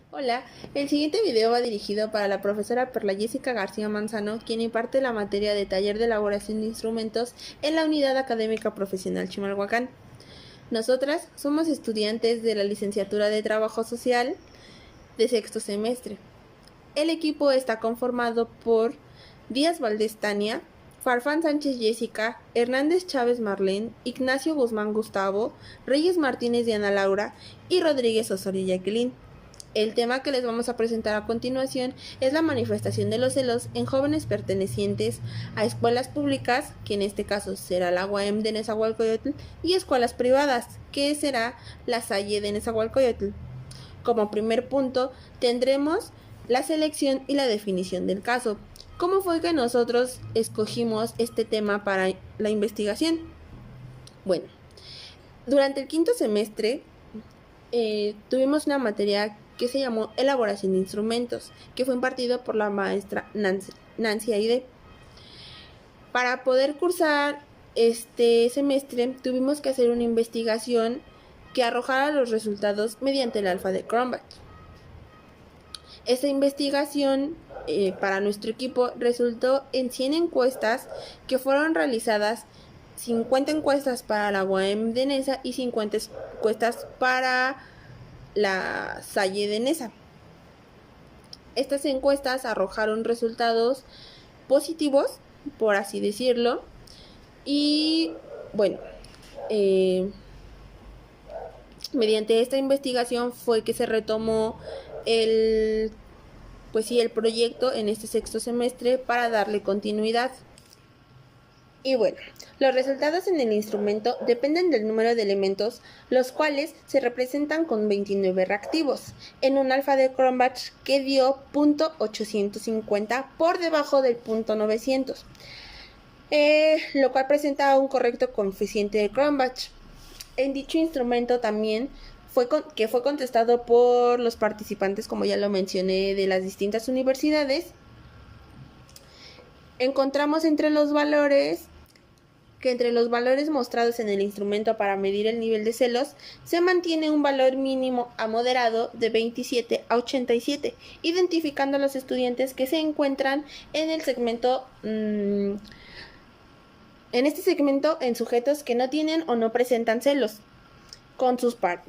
Hola, el siguiente video va dirigido para la profesora Perla Jessica García Manzano, quien imparte la materia de taller de elaboración de instrumentos en la Unidad Académica Profesional Chimalhuacán. Nosotras somos estudiantes de la licenciatura de Trabajo Social de sexto semestre. El equipo está conformado por Díaz Valdés Tania, Farfán Sánchez Jessica, Hernández Chávez Marlene, Ignacio Guzmán Gustavo, Reyes Martínez Diana Laura y Rodríguez Osorio Jacqueline. El tema que les vamos a presentar a continuación es la manifestación de los celos en jóvenes pertenecientes a escuelas públicas, que en este caso será la UAM de Nezahualcóyotl, y escuelas privadas, que será la Salle de Nezahualcóyotl. Como primer punto tendremos la selección y la definición del caso. ¿Cómo fue que nosotros escogimos este tema para la investigación? Bueno, durante el quinto semestre tuvimos una materia que se llamó Elaboración de Instrumentos, que fue impartido por la maestra Nancy Aide. Para poder cursar este semestre tuvimos que hacer una investigación que arrojara los resultados mediante el alfa de Cronbach. Esta investigación para nuestro equipo resultó en 100 encuestas que fueron realizadas, 50 encuestas para la UAM de Nesa y 50 encuestas para la Salle de Nesa. Estas encuestas arrojaron resultados positivos, por así decirlo, y bueno, mediante esta investigación fue que se retomó el proyecto en este sexto semestre para darle continuidad. Y bueno, los resultados en el instrumento dependen del número de elementos, los cuales se representan con 29 reactivos, en un alfa de Cronbach que dio .850 por debajo del .900, lo cual presenta un correcto coeficiente de Cronbach. En dicho instrumento también fue contestado por los participantes, como ya lo mencioné, de las distintas universidades. Encontramos entre los valores mostrados en el instrumento para medir el nivel de celos, se mantiene un valor mínimo a moderado de 27 a 87, identificando a los estudiantes que se encuentran en el segmento en sujetos que no tienen o no presentan celos con sus parejas.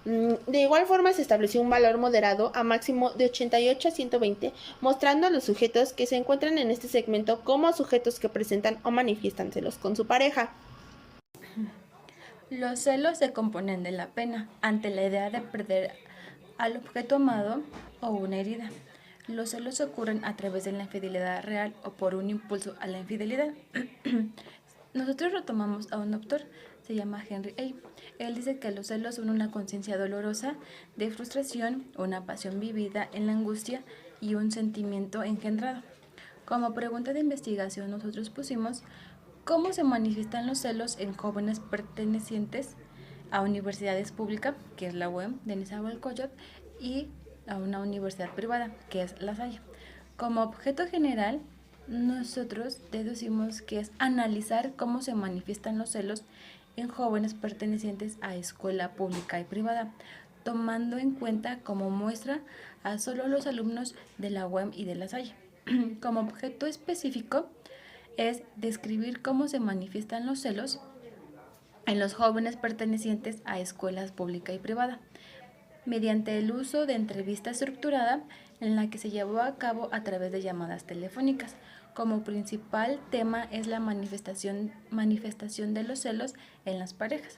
De igual forma se estableció un valor moderado a máximo de 88 a 120, mostrando a los sujetos que se encuentran en este segmento como sujetos que presentan o manifiestan celos con su pareja. Los celos se componen de la pena ante la idea de perder al objeto amado o una herida. Los celos ocurren a través de la infidelidad real o por un impulso a la infidelidad. Nosotros retomamos a un doctor, se llama Henry A. Él dice que los celos son una conciencia dolorosa de frustración, una pasión vivida en la angustia y un sentimiento engendrado. Como pregunta de investigación nosotros pusimos cómo se manifiestan los celos en jóvenes pertenecientes a universidades públicas, que es la UEM de Nezahualcóyotl, y a una universidad privada, que es La Salle. Como objeto general, nosotros deducimos que es analizar cómo se manifiestan los celos en jóvenes pertenecientes a escuela pública y privada, tomando en cuenta como muestra a solo los alumnos de la UEM y de La Salle. Como objeto específico es describir cómo se manifiestan los celos en los jóvenes pertenecientes a escuelas pública y privada, mediante el uso de entrevista estructurada en la que se llevó a cabo a través de llamadas telefónicas. Como principal tema es la manifestación de los celos en las parejas.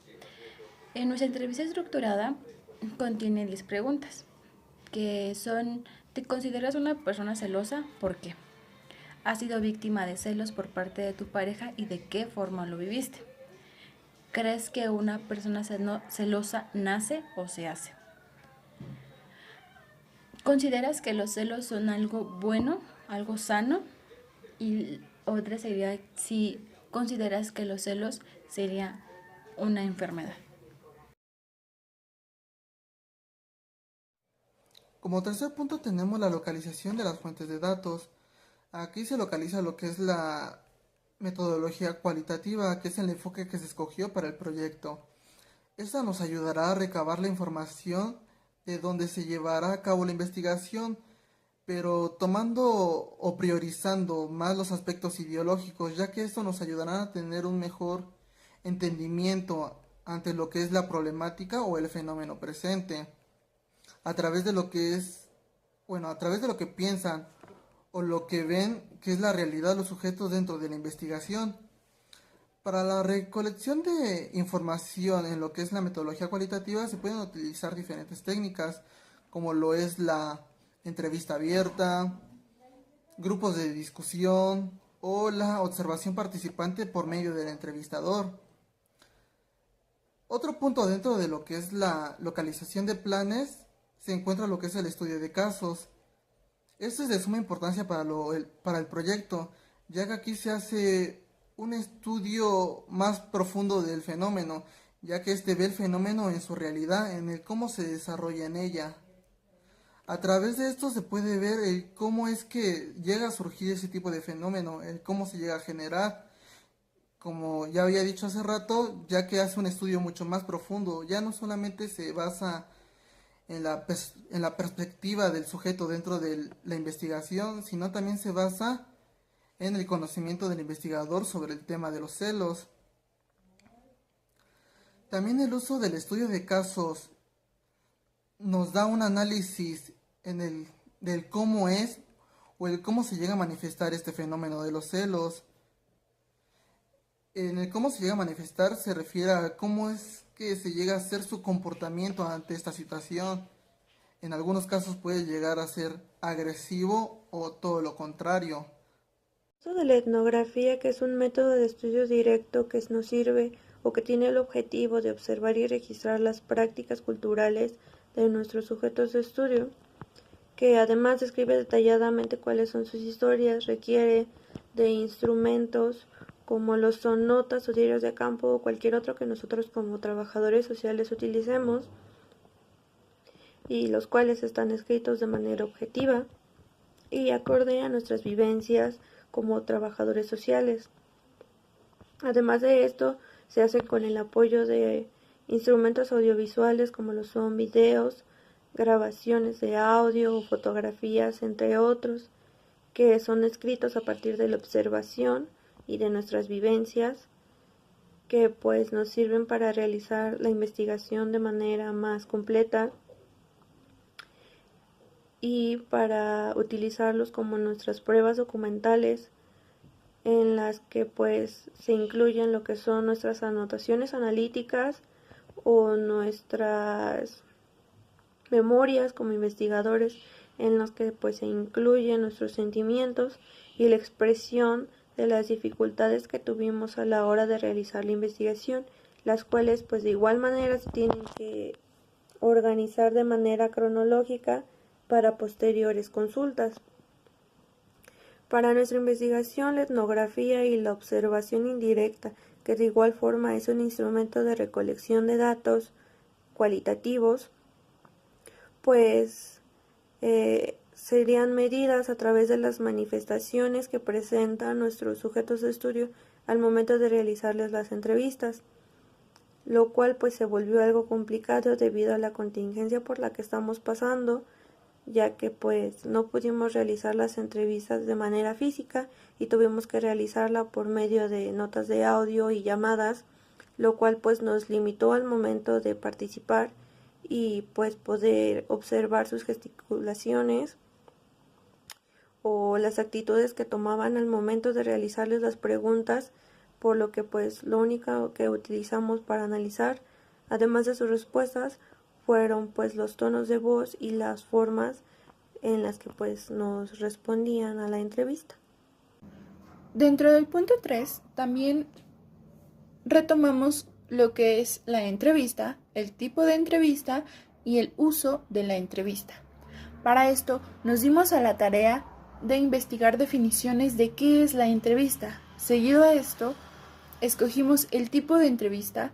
En nuestra entrevista estructurada contiene 10 preguntas, que son: ¿te consideras una persona celosa? ¿Por qué? ¿Has sido víctima de celos por parte de tu pareja y de qué forma lo viviste? ¿Crees que una persona celosa nace o se hace? ¿Consideras que los celos son algo bueno, algo sano? Y otra sería si consideras que los celos sería una enfermedad. Como tercer punto tenemos la localización de las fuentes de datos. Aquí se localiza lo que es la metodología cualitativa, que es el enfoque que se escogió para el proyecto. Esta nos ayudará a recabar la información de donde se llevará a cabo la investigación, pero tomando o priorizando más los aspectos ideológicos, ya que esto nos ayudará a tener un mejor entendimiento ante lo que es la problemática o el fenómeno presente, a través de lo que es, bueno, a través de lo que piensan o lo que ven que es la realidad de los sujetos dentro de la investigación. Para la recolección de información en lo que es la metodología cualitativa se pueden utilizar diferentes técnicas, como lo es la entrevista abierta, grupos de discusión o la observación participante por medio del entrevistador. Otro punto dentro de lo que es la localización de planes se encuentra lo que es el estudio de casos. Esto es de suma importancia para el proyecto, ya que aquí se hace un estudio más profundo del fenómeno, ya que este ve el fenómeno en su realidad, en el cómo se desarrolla en ella. A través de esto se puede ver el cómo es que llega a surgir ese tipo de fenómeno, el cómo se llega a generar. Como ya había dicho hace rato, ya que hace un estudio mucho más profundo, ya no solamente se basa en la perspectiva del sujeto dentro de la investigación, sino también se basa en el conocimiento del investigador sobre el tema de los celos. También el uso del estudio de casos nos da un análisis del cómo es o el cómo se llega a manifestar este fenómeno de los celos. En el cómo se llega a manifestar se refiere a cómo es que se llega a hacer su comportamiento ante esta situación. En algunos casos puede llegar a ser agresivo o todo lo contrario. El uso de la etnografía, que es un método de estudio directo que nos sirve o que tiene el objetivo de observar y registrar las prácticas culturales de nuestros sujetos de estudio, que además describe detalladamente cuáles son sus historias, requiere de instrumentos como lo son notas o diarios de campo o cualquier otro que nosotros como trabajadores sociales utilicemos, y los cuales están escritos de manera objetiva y acorde a nuestras vivencias como trabajadores sociales. Además de esto, se hace con el apoyo de instrumentos audiovisuales como lo son videos, grabaciones de audio o fotografías, entre otros, que son escritos a partir de la observación y de nuestras vivencias, que pues nos sirven para realizar la investigación de manera más completa y para utilizarlos como nuestras pruebas documentales, en las que pues se incluyen lo que son nuestras anotaciones analíticas o nuestras memorias como investigadores, en las que pues se incluyen nuestros sentimientos y la expresión de las dificultades que tuvimos a la hora de realizar la investigación, las cuales pues de igual manera se tienen que organizar de manera cronológica para posteriores consultas. Para nuestra investigación, la etnografía y la observación indirecta, que de igual forma es un instrumento de recolección de datos cualitativos, pues serían medidas a través de las manifestaciones que presentan nuestros sujetos de estudio al momento de realizarles las entrevistas, lo cual pues se volvió algo complicado debido a la contingencia por la que estamos pasando, ya que pues no pudimos realizar las entrevistas de manera física y tuvimos que realizarla por medio de notas de audio y llamadas, lo cual pues nos limitó al momento de participar y pues poder observar sus gesticulaciones o las actitudes que tomaban al momento de realizarles las preguntas, por lo que pues lo único que utilizamos para analizar, además de sus respuestas, fueron pues los tonos de voz y las formas en las que pues nos respondían a la entrevista. Dentro del punto 3 también retomamos lo que es la entrevista, el tipo de entrevista y el uso de la entrevista. Para esto nos dimos a la tarea de investigar definiciones de qué es la entrevista. Seguido a esto, escogimos el tipo de entrevista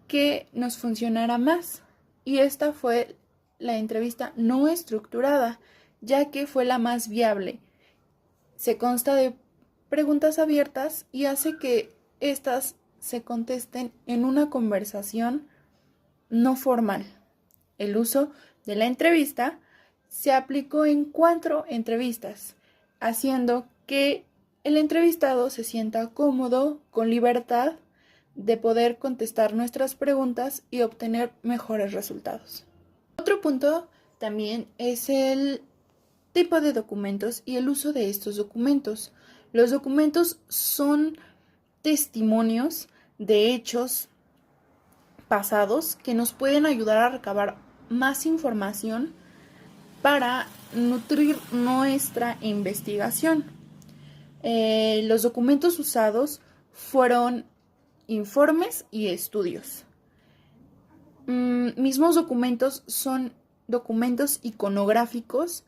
que nos funcionara más, y esta fue la entrevista no estructurada, ya que fue la más viable. Se consta de preguntas abiertas y hace que éstas se contesten en una conversación no formal. El uso de la entrevista se aplicó en 4 entrevistas, haciendo que el entrevistado se sienta cómodo, con libertad de poder contestar nuestras preguntas y obtener mejores resultados. Otro punto también es el tipo de documentos y el uso de estos documentos. Los documentos son testimonios de hechos pasados que nos pueden ayudar a recabar más información para nutrir nuestra investigación. Los documentos usados fueron informes y estudios. Mismos documentos son documentos iconográficos,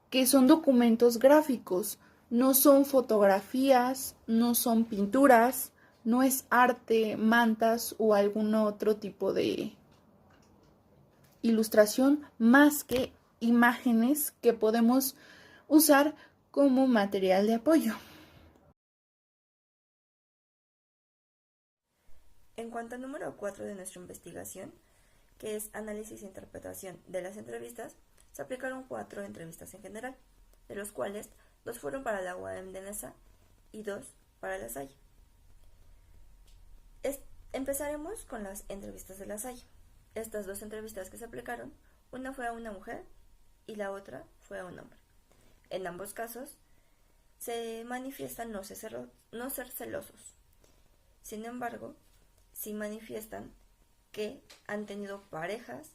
que son documentos gráficos, no son fotografías, no son pinturas, no es arte, mantas o algún otro tipo de ilustración más que imágenes que podemos usar como material de apoyo. En cuanto al número 4 de nuestra investigación, que es análisis e interpretación de las entrevistas, se aplicaron 4 entrevistas en general, de los cuales 2 fueron para la UAM de Nesa y 2 para La Salle. Empezaremos con las entrevistas de La Salle. Estas 2 entrevistas que se aplicaron, una fue a una mujer y la otra fue a un hombre. En ambos casos, se manifiestan no ser celosos. Sin embargo, sí manifiestan que han tenido parejas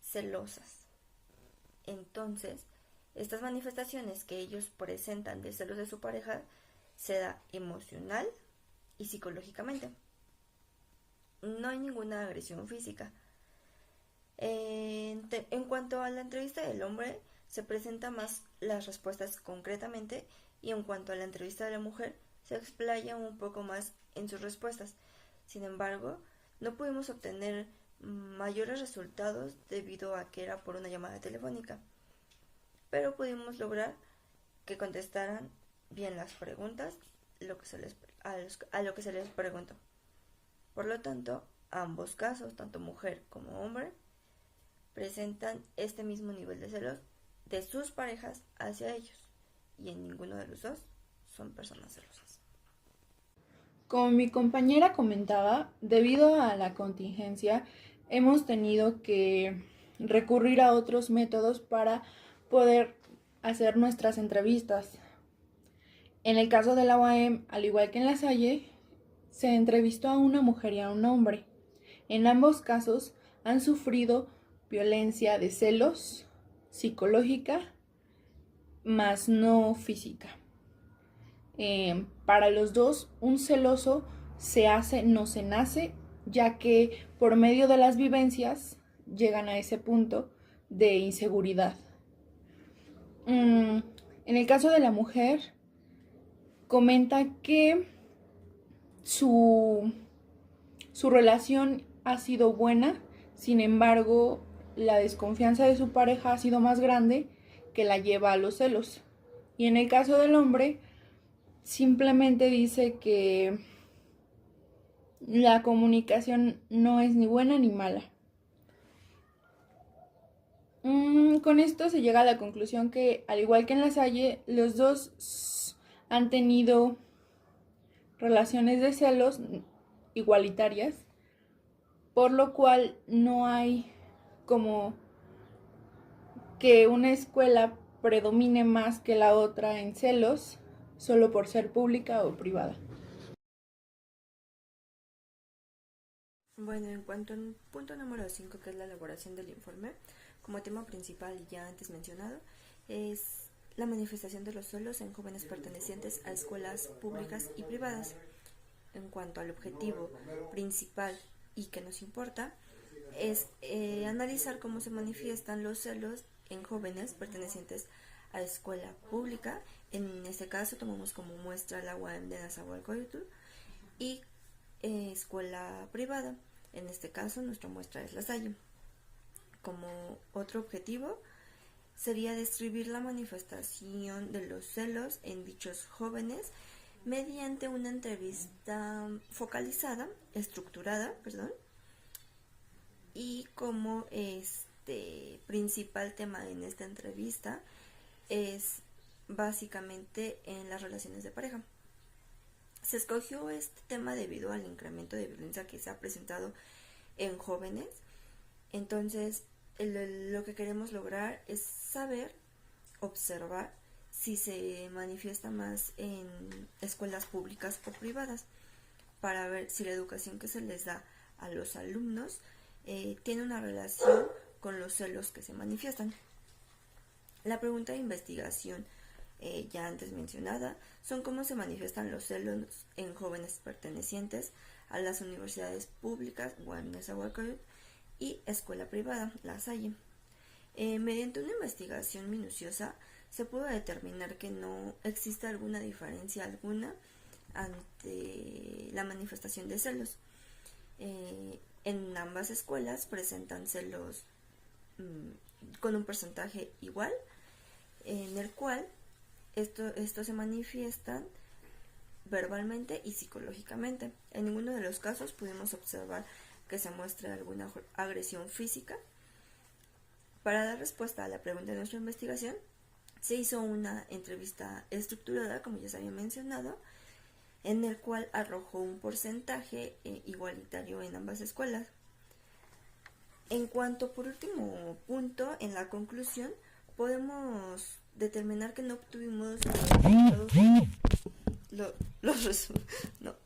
celosas. Entonces, estas manifestaciones que ellos presentan de celos de su pareja se da emocional y psicológicamente. No hay ninguna agresión física. En cuanto a la entrevista del hombre, se presenta más las respuestas concretamente, y en cuanto a la entrevista de la mujer, se explaya un poco más en sus respuestas. Sin embargo, no pudimos obtener mayores resultados debido a que era por una llamada telefónica, pero pudimos lograr que contestaran bien las preguntas a lo que se les preguntó. Por lo tanto, ambos casos, tanto mujer como hombre, presentan este mismo nivel de celos de sus parejas hacia ellos, y en ninguno de los dos son personas celosas. Como mi compañera comentaba, debido a la contingencia, hemos tenido que recurrir a otros métodos para poder hacer nuestras entrevistas. En el caso de la UAM, al igual que en La Salle, se entrevistó a una mujer y a un hombre. En ambos casos han sufrido violencia de celos psicológica, más no física. Para los dos, un celoso se hace, no se nace, ya que por medio de las vivencias llegan a ese punto de inseguridad. En el caso de la mujer, comenta que su relación ha sido buena, sin embargo, la desconfianza de su pareja ha sido más grande, que la lleva a los celos. Y en el caso del hombre, simplemente dice que la comunicación no es ni buena ni mala. Con esto se llega a la conclusión que, al igual que en La Salle, los dos han tenido relaciones de celos igualitarias, por lo cual no hay como que una escuela predomine más que la otra en celos, solo por ser pública o privada. Bueno, en cuanto al punto número 5, que es la elaboración del informe, como tema principal y ya antes mencionado, es la manifestación de los celos en jóvenes pertenecientes a escuelas públicas y privadas. En cuanto al objetivo principal y que nos importa, es analizar cómo se manifiestan los celos en jóvenes pertenecientes a escuela pública. En este caso tomamos como muestra la UAM de Nezahualcóyotl, y escuela privada. En este caso nuestra muestra es La Salle. Como otro objetivo sería describir la manifestación de los celos en dichos jóvenes mediante una entrevista estructurada, y cómo principal tema en esta entrevista es básicamente en las relaciones de pareja. Se escogió este tema debido al incremento de violencia que se ha presentado en jóvenes. Entonces, lo que queremos lograr es saber, observar si se manifiesta más en escuelas públicas o privadas, para ver si la educación que se les da a los alumnos tiene una relación con los celos que se manifiestan. La pregunta de investigación ya antes mencionada son cómo se manifiestan los celos en jóvenes pertenecientes a las universidades públicas, Guanajuato y escuela privada, La Salle. Mediante una investigación minuciosa se pudo determinar que no existe alguna diferencia alguna ante la manifestación de celos. En ambas escuelas presentan celos con un porcentaje igual, en el cual estos se manifiestan verbalmente y psicológicamente. En ninguno de los casos pudimos observar que se muestre alguna agresión física. Para dar respuesta a la pregunta de nuestra investigación, se hizo una entrevista estructurada, como ya se había mencionado, en el cual arrojó un porcentaje igualitario en ambas escuelas. En cuanto, por último punto, en la conclusión, podemos determinar que no obtuvimos